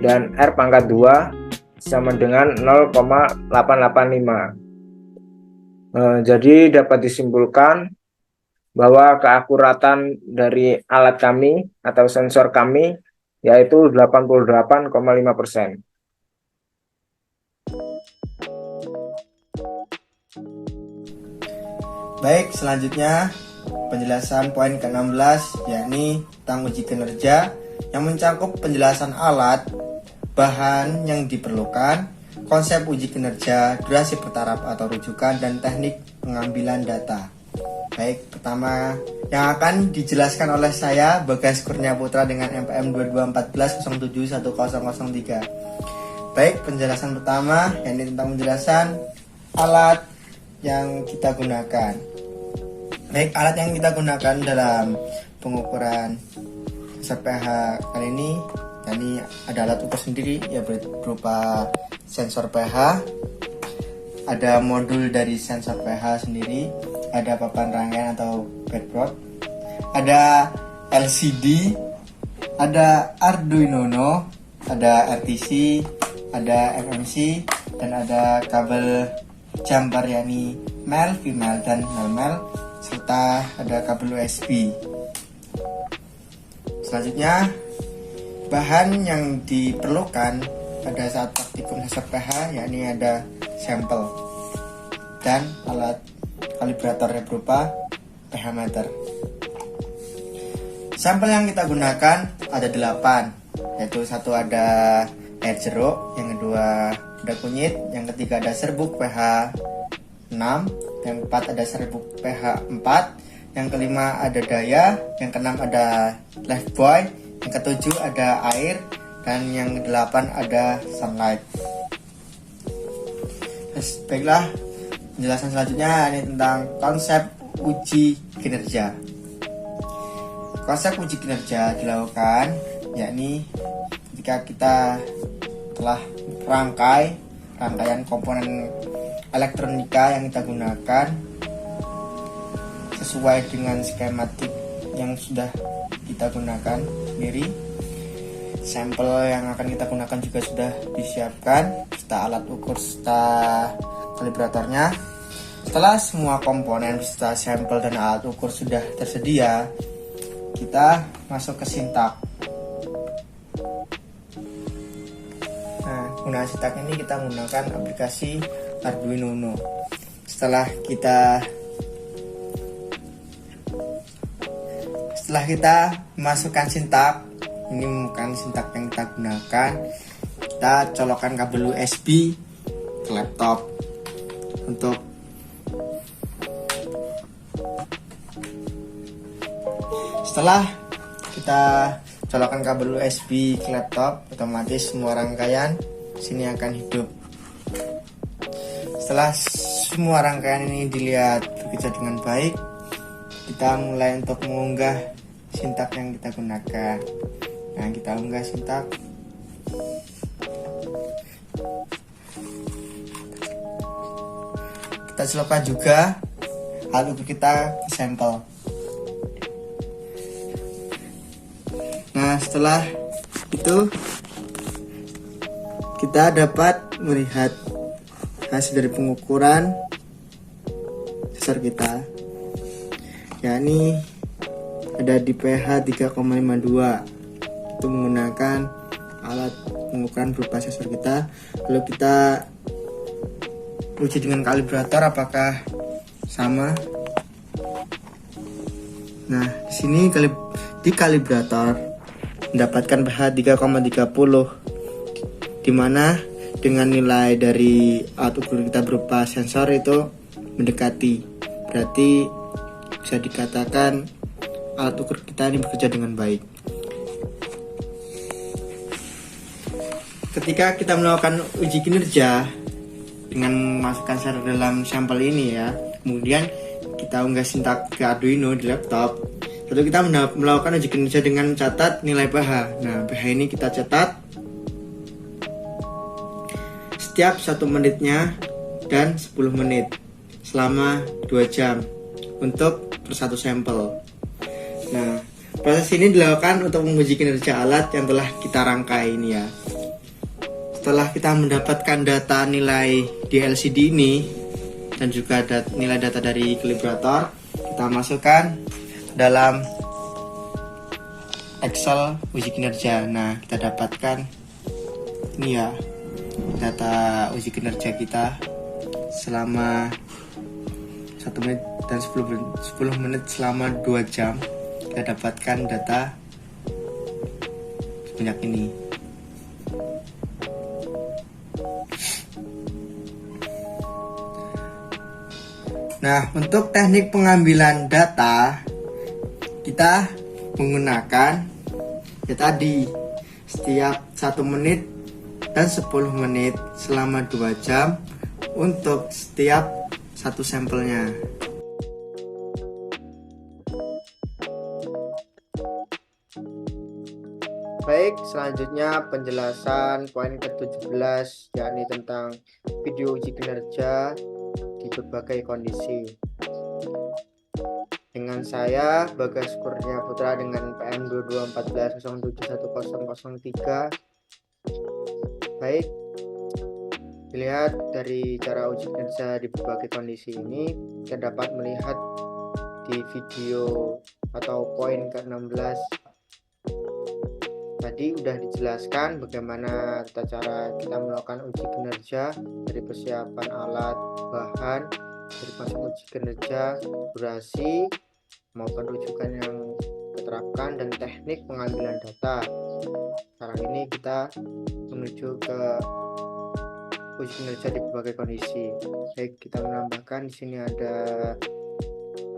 dan R pangkat 2 sama dengan 0,885. Jadi dapat disimpulkan bahwa keakuratan dari alat kami atau sensor kami yaitu 88,5%. Baik, selanjutnya penjelasan poin ke-16 yakni tentang uji kinerja yang mencakup penjelasan alat, bahan yang diperlukan, konsep uji kinerja, durasi bertaraf atau rujukan, dan teknik pengambilan data. Baik, pertama yang akan dijelaskan oleh saya Bagas Kurnia Putra dengan NPM 2214071003. Baik, penjelasan pertama yakni tentang penjelasan alat yang kita gunakan. Baik, alat yang kita gunakan dalam pengukuran sensor pH kali ini yakni ada alat ukur sendiri ya berupa sensor pH, ada modul dari sensor pH sendiri, ada papan rangkaian atau breadboard, ada LCD, ada Arduino, ada RTC, ada MMC, dan ada kabel jumper yakni male, female, dan male, serta ada kabel USB. Selanjutnya, bahan yang diperlukan pada saat praktikum sensor pH yakni ada sampel dan alat kalibrator yang berupa pH meter. Sampel yang kita gunakan ada 8, yaitu satu ada air jeruk, yang kedua ada kunyit, yang ketiga ada serbuk pH 6, yang keempat ada serbuk pH 4, yang kelima ada daya, yang keenam ada lifebuoy, yang ketujuh ada air, dan yang kedelapan ada sunlight. Baiklah, penjelasan selanjutnya ini tentang konsep uji kinerja. Konsep uji kinerja dilakukan yakni ketika kita telah rangkaian komponen elektronika yang kita gunakan sesuai dengan skematik yang sudah kita gunakan sendiri. Sampel yang akan kita gunakan juga sudah disiapkan serta alat ukur serta kalibratornya. Setelah semua komponen serta sampel dan alat ukur sudah tersedia, kita masuk ke sintak. Nah, guna sintak ini kita menggunakan aplikasi Arduino. Setelah kita masukkan sintak, ini bukan sintak yang kita gunakan, kita colokkan kabel USB ke laptop. Setelah kita colokkan kabel USB ke laptop, otomatis semua rangkaian sini akan hidup. Setelah semua rangkaian ini dilihat bekerja dengan baik, kita mulai untuk mengunggah sintak yang kita gunakan. Nah, kita unggah sintak. Kita celupkan juga alat ukur kita ke sampel. Nah, setelah itu kita dapat melihat hasil dari pengukuran sensor kita, yakni ada di pH 3,52. Itu menggunakan alat pengukuran berupa sensor kita. Lalu kita uji dengan kalibrator apakah sama. Nah, di sini di kalibrator mendapatkan pH 3,30, dimana dengan nilai dari alat ukur kita berupa sensor itu mendekati, berarti bisa dikatakan alat ukur kita ini bekerja dengan baik. Ketika kita melakukan uji kinerja, dengan memasukkan syarat dalam sampel ini ya. Kemudian kita unggah sintak ke Arduino di laptop. Lalu kita melakukan uji kinerja dengan mencatat nilai pH. Nah, pH ini kita catat setiap 1 menitnya dan 10 menit selama 2 jam untuk per satu sampel. Nah, proses ini dilakukan untuk menguji kinerja alat yang telah kita rangkai ini ya. Setelah kita mendapatkan data nilai di LCD ini dan juga nilai data dari kalibrator, kita masukkan dalam Excel uji kinerja. Nah, kita dapatkan ini ya, data uji kinerja kita selama 1 menit dan 10 menit selama 2 jam. Kita dapatkan data sebanyak ini. Nah, untuk teknik pengambilan data kita menggunakan ya tadi setiap 1 menit dan 10 menit selama 2 jam untuk setiap satu sampelnya. Baik, selanjutnya penjelasan poin ke-17 yakni tentang video uji kinerja di berbagai kondisi. Dengan saya Bagas Kurnia Putra dengan PM 2214071003. Baik, dilihat dari cara uji kinerja di berbagai kondisi ini, kita dapat melihat di video atau poin ke-16 tadi udah dijelaskan bagaimana tata cara kita melakukan uji kinerja dari persiapan alat, bahan, dari proses uji kinerja, durasi, maupun rujukan yang diterapkan dan teknik pengambilan data. Sekarang ini kita menuju ke uji kinerja di berbagai kondisi. Baik, kita menambahkan di sini ada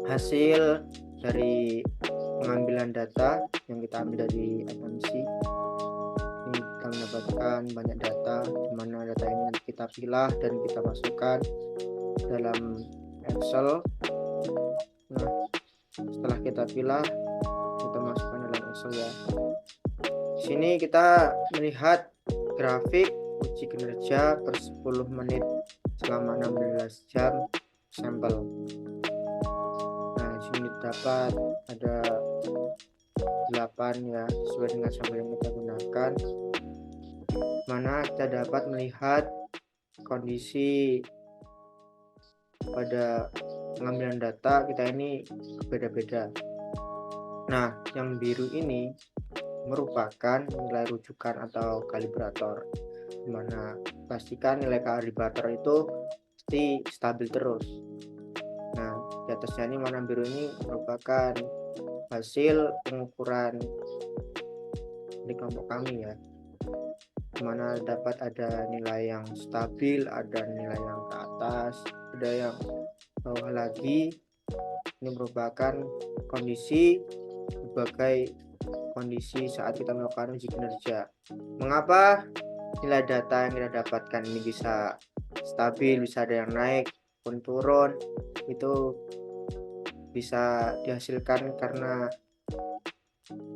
hasil dari pengambilan data yang kita ambil dari FMC. Ini kita mendapatkan banyak data, di mana data ini nanti kita pilah dan kita masukkan dalam Excel. Nah, setelah kita pilah, kita masukkan dalam Excel ya. Di sini kita melihat grafik uji kinerja per 10 menit selama 16 jam sampel. Nah, di sini dapat ada 8 ya, sesuai dengan sampel yang kita gunakan, mana kita dapat melihat kondisi pada pengambilan data kita ini beda-beda. Nah, yang biru ini merupakan nilai rujukan atau kalibrator, dimana pastikan nilai kalibrator itu pasti stabil terus. Nah, di atasnya ini warna biru ini merupakan hasil pengukuran di kelompok kami ya, dimana dapat ada nilai yang stabil, ada nilai yang ke atas, ada yang bawah lagi. Ini merupakan kondisi berbagai kondisi saat kita melakukan uji kinerja. Mengapa nilai data yang kita dapatkan ini bisa stabil, bisa ada yang naik pun turun? Itu bisa dihasilkan karena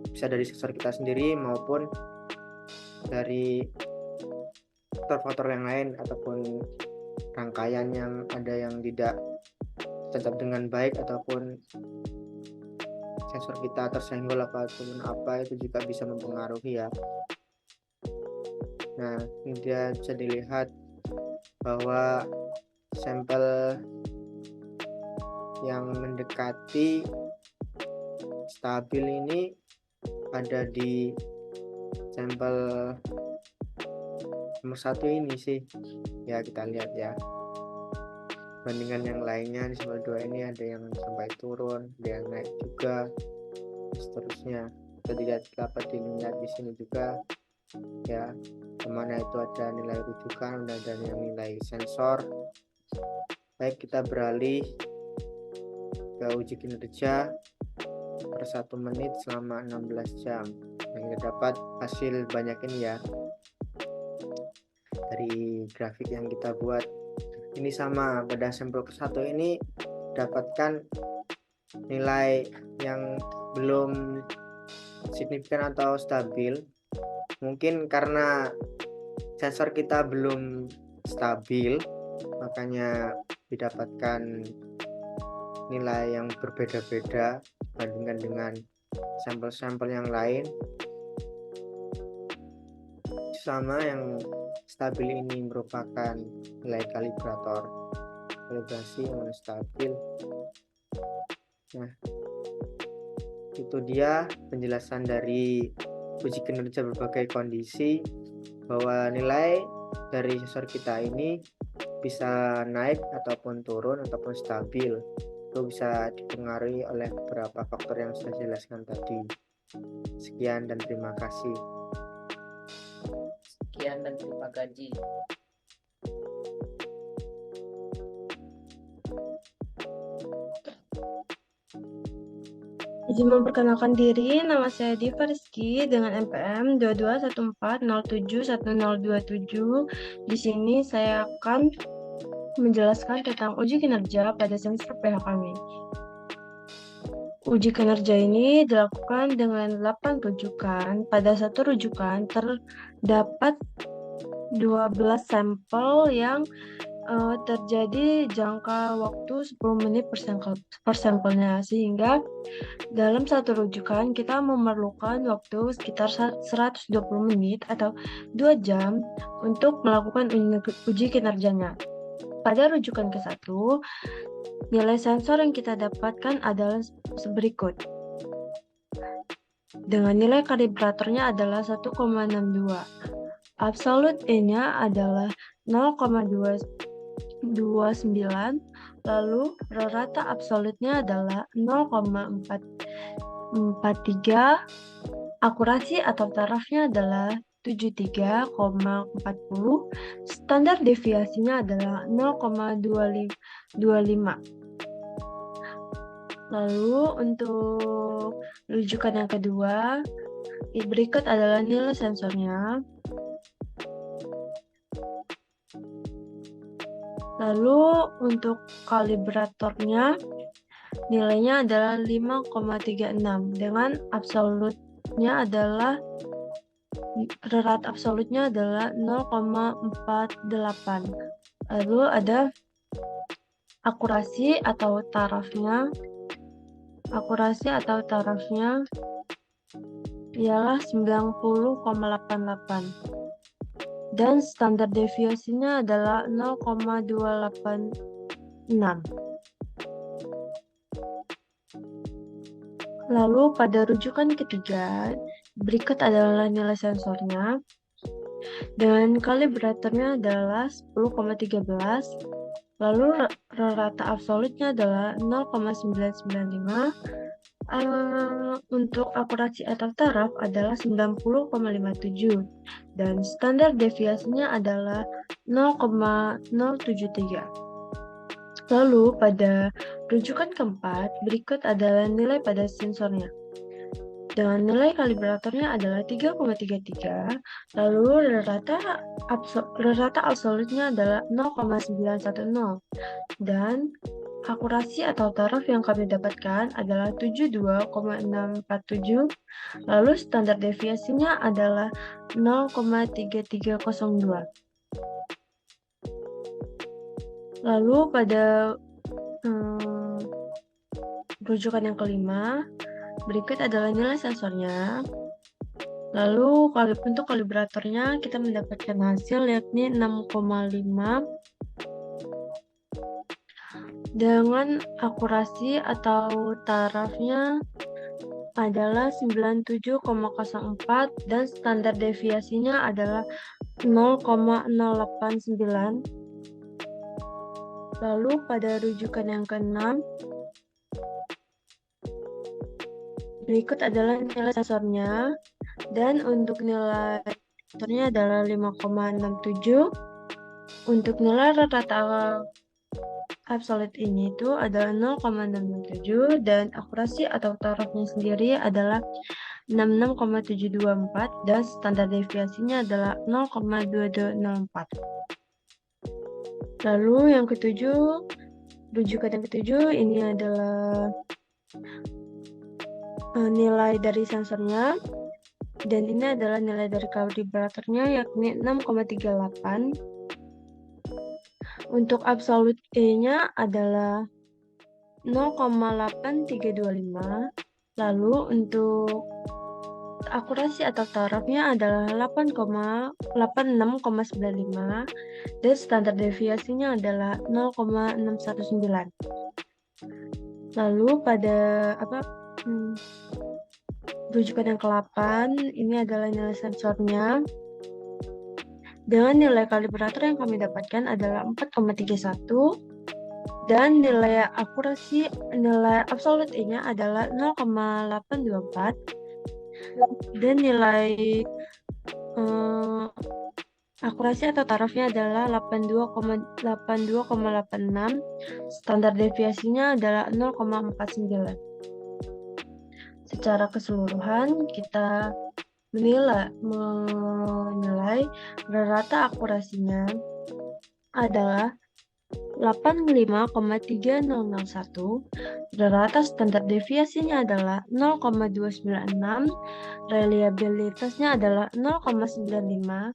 bisa dari sensor kita sendiri maupun dari faktor-faktor yang lain ataupun rangkaian yang ada yang tidak tetap dengan baik ataupun sensor kita tersenggol ataupun apa, itu juga bisa mempengaruhi ya. Nah, ini dia bisa dilihat bahwa sampel yang mendekati stabil ini ada di sampel nomor 1 ini sih ya, kita lihat ya. Bandingan yang lainnya di sampel 2 ini ada yang sampai turun, ada yang naik juga, seterusnya. Kita dapat dilihat di sini juga ya, kemana itu ada nilai rujukan, ada yang nilai sensor. Baik, kita beralih ke uji kinerja per 1 menit selama 16 jam. Yang kita dapat hasil banyak ini ya, dari grafik yang kita buat. ini sama, pada sampel ke-1 ini dapatkan nilai yang belum signifikan atau stabil. Mungkin karena sensor kita belum stabil, makanya didapatkan nilai yang berbeda-beda bandingkan dengan sampel-sampel yang lain. Sama yang stabil ini merupakan nilai kalibrator kalibrasi yang stabil. Nah, itu dia penjelasan dari uji kinerja berbagai kondisi, bahwa nilai dari sensor kita ini bisa naik ataupun turun ataupun stabil. Itu bisa dipengaruhi oleh beberapa faktor yang sudah dijelaskan tadi. Sekian dan terima kasih. Sekian dan terima gaji. Izin memperkenalkan diri, nama saya Diva Rizky dengan NPM 2214071027. Di sini saya akan menjelaskan tentang uji kinerja pada sensor pH kami. Uji kinerja ini dilakukan dengan 8 rujukan. Pada satu rujukan terdapat 12 sampel yang terjadi jangka waktu 10 menit per sampelnya, sehingga dalam satu rujukan kita memerlukan waktu sekitar 120 menit atau 2 jam untuk melakukan uji kinerjanya. Pada rujukan ke-1, nilai sensor yang kita dapatkan adalah berikut. Dengan nilai kalibratornya adalah 1,62. Absolute E-nya adalah 0,29, lalu rata absolutnya adalah 0,43, akurasi atau tarafnya adalah 73,40, standar deviasinya adalah 0,25. Lalu untuk rujukan yang kedua, berikut adalah nilai sensornya. Lalu untuk kalibratornya nilainya adalah 5,36 dengan absolutnya adalah rata absolutnya adalah 0,48. Lalu ada akurasi atau tarafnya. Akurasi atau tarafnya ialah 90,88. Dan standar deviasinya adalah 0,286. Lalu pada rujukan ketiga, berikut adalah nilai sensornya. Dengan kalibratornya adalah 10,13. Lalu rata absolutnya adalah 0,995. Untuk akurasi atau taraf adalah 90,57 dan standar deviasinya adalah 0,073. Lalu pada rujukan keempat, berikut adalah nilai pada sensornya. Dengan nilai kalibratornya adalah 3,33, lalu rata absolutnya adalah 0,910 dan akurasi atau taraf yang kami dapatkan adalah 72,647, lalu standar deviasinya adalah 0,3302. Lalu pada rujukan yang kelima, berikut adalah nilai sensornya. Lalu untuk kalibratornya kita mendapatkan hasil yakni 6,5 dengan akurasi atau tarafnya adalah 97,04 dan standar deviasinya adalah 0,089. Lalu pada rujukan yang keenam, berikut adalah nilai sensornya dan untuk nilai sensornya adalah 5,67. Untuk nilai rata absolute ini itu adalah 0,667 dan akurasi atau tarafnya sendiri adalah 66,724 dan standar deviasinya adalah 0,2204. Lalu yang ketujuh, rujukan yang ketujuh ini adalah nilai dari sensornya, dan ini adalah nilai dari kalibratornya yakni 6,38. Untuk absolute E-nya adalah 0,8325. Lalu untuk akurasi atau tarafnya adalah 86,95 dan standar deviasinya adalah 0,619. Lalu pada rujukan yang ke-8 ini adalah nilai sensornya. Dengan nilai kalibrator yang kami dapatkan adalah 4,31 dan nilai akurasi, nilai absolute E-nya adalah 0,824 dan nilai akurasi atau tarafnya adalah 82,86. Standar deviasinya adalah 0,49. Secara keseluruhan kita menilai rata akurasinya adalah 85,3001, rata standar deviasinya adalah 0,296, reliabilitasnya adalah 0,95,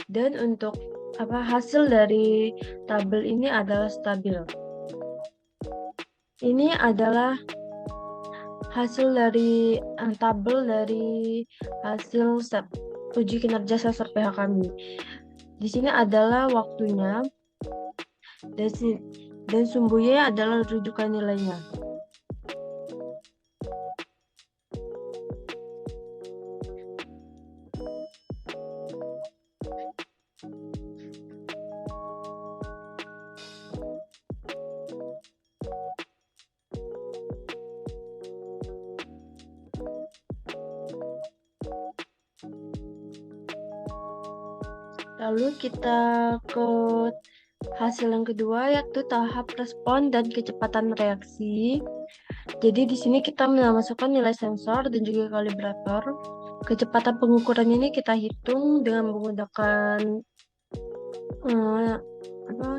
dan untuk hasil dari tabel ini adalah stabil. Ini adalah hasil dari tabel dari hasil uji kinerja sensor pH kami. Di sini adalah waktunya dan sumbernya adalah rujukan nilainya. Lalu kita ke hasil yang kedua, yaitu tahap respon dan kecepatan reaksi. Jadi di sini kita memasukkan nilai sensor dan juga kalibrator. Kecepatan pengukuran ini kita hitung dengan menggunakan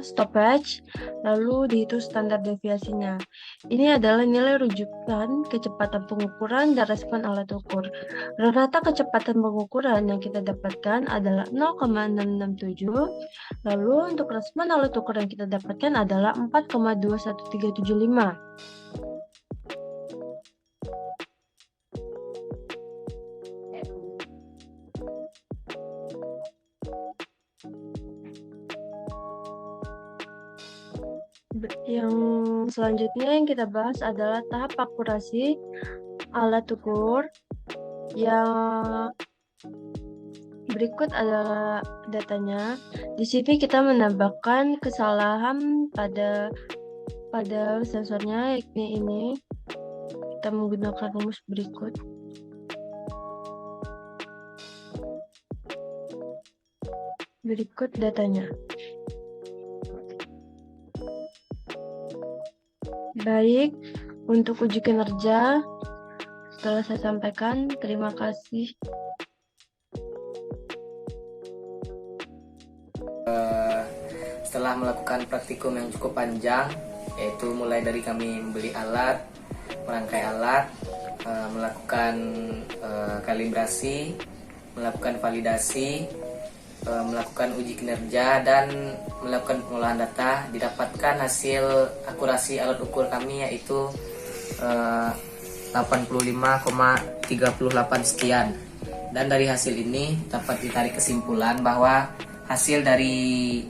stoppage, lalu dihitung standar deviasinya. Ini adalah nilai rujukan kecepatan pengukuran dan respon alat ukur. Rata kecepatan pengukuran yang kita dapatkan adalah 0,667. Lalu untuk respon alat ukur yang kita dapatkan adalah 4,21375. Yang selanjutnya yang kita bahas adalah tahap akurasi alat ukur. Yang berikut adalah datanya. Di sini kita menambahkan kesalahan pada sensornya, yakni ini. Kita menggunakan rumus berikut. Berikut datanya. Baik, untuk uji kinerja setelah saya sampaikan, terima kasih. Setelah melakukan praktikum yang cukup panjang, yaitu mulai dari kami membeli alat, merangkai alat, melakukan kalibrasi, melakukan validasi, melakukan uji kinerja, dan melakukan pengolahan data, didapatkan hasil akurasi alat ukur kami yaitu 85,38 sekian. Dan dari hasil ini dapat ditarik kesimpulan bahwa hasil dari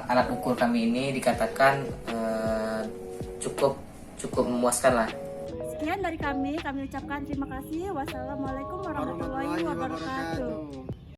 alat ukur kami ini dikatakan cukup memuaskan lah. Sekian dari kami ucapkan terima kasih. Wassalamualaikum warahmatullahi wabarakatuh.